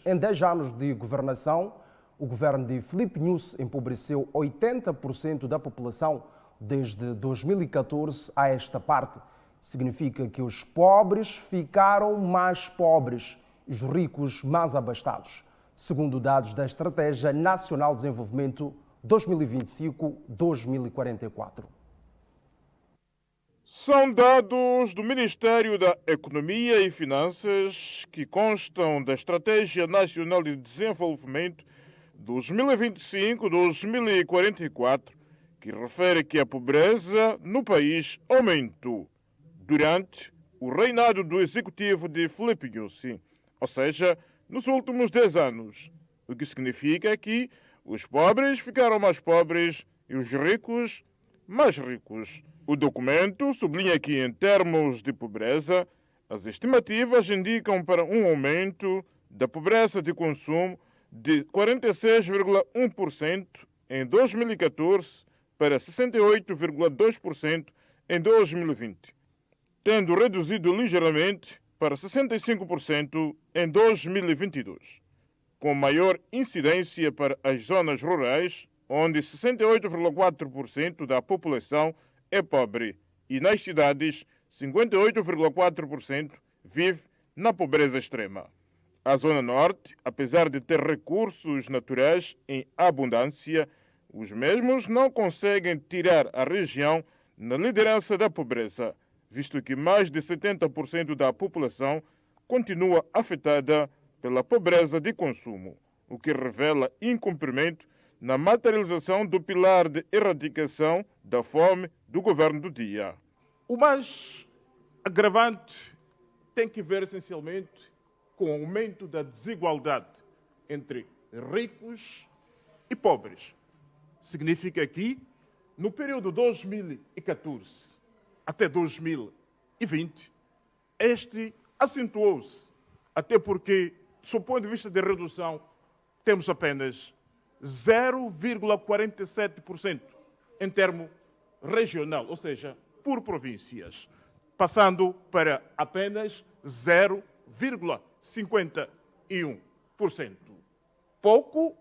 em 10 anos de governação, o governo de Filipe Nyusi empobreceu 80% da população desde 2014 a esta parte. Significa que os pobres ficaram mais pobres e os ricos mais abastados, segundo dados da Estratégia Nacional de Desenvolvimento 2025-2044. São dados do Ministério da Economia e Finanças que constam da Estratégia Nacional de Desenvolvimento 2025-2044, que refere que a pobreza no país aumentou durante o reinado do executivo de Filipe Nyusi, ou seja, nos últimos 10 anos, o que significa que os pobres ficaram mais pobres e os ricos mais ricos. O documento sublinha que, em termos de pobreza, as estimativas indicam para um aumento da pobreza de consumo de 46,1% em 2014 para 68,2% em 2020, tendo reduzido ligeiramente para 65% em 2022, com maior incidência para as zonas rurais, onde 68,4% da população é pobre, e nas cidades, 58,4% vive na pobreza extrema. A Zona Norte, apesar de ter recursos naturais em abundância, os mesmos não conseguem tirar a região na liderança da pobreza, visto que mais de 70% da população continua afetada pela pobreza de consumo, o que revela incumprimento na materialização do pilar de erradicação da fome do governo do dia. O mais agravante tem que ver essencialmente com o aumento da desigualdade entre ricos e pobres. Significa que, no período 2014 até 2020, este acentuou-se, até porque, do seu ponto de vista de redução, temos apenas 0,47% em termo regional, ou seja, por províncias, passando para apenas 0,51%. Pouco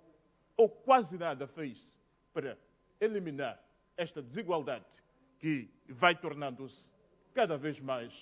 ou quase nada fez para eliminar esta desigualdade que vai tornando-se cada vez mais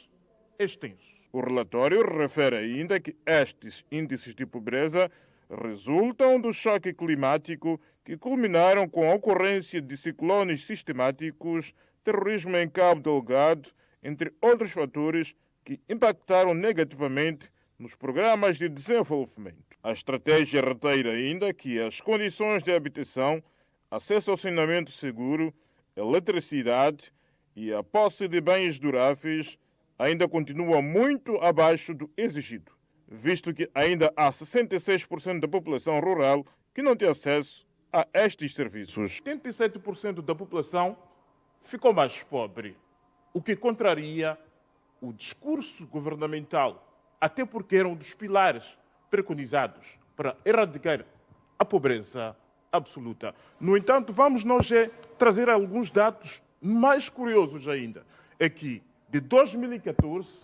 extenso. O relatório refere ainda que estes índices de pobreza resultam do choque climático que culminaram com a ocorrência de ciclones sistemáticos, terrorismo em Cabo Delgado, entre outros fatores que impactaram negativamente nos programas de desenvolvimento. A estratégia reitera ainda que as condições de habitação, acesso ao saneamento seguro, eletricidade e a posse de bens duráveis ainda continuam muito abaixo do exigido, visto que ainda há 66% da população rural que não tem acesso a estes serviços. 77% da população ficou mais pobre, o que contraria o discurso governamental, até porque era um dos pilares preconizados para erradicar a pobreza absoluta. No entanto, vamos nós trazer alguns dados mais curiosos ainda. É que, de 2014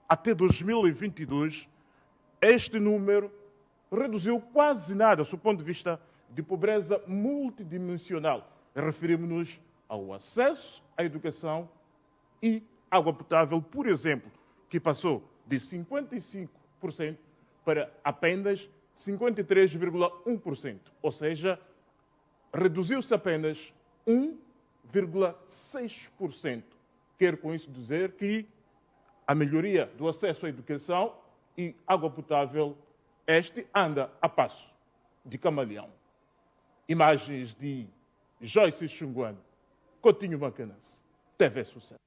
até 2022, este número reduziu quase nada, do ponto de vista de pobreza multidimensional. Referimos-nos ao acesso à educação e água potável, por exemplo, que passou de 55% para apenas 53,1%. Ou seja, reduziu-se apenas 1,6%. Quero com isso dizer que a melhoria do acesso à educação e água potável, este anda a passo de camaleão. Imagens de Joyce Xunguan, Coutinho Macanense, TV Sucesso.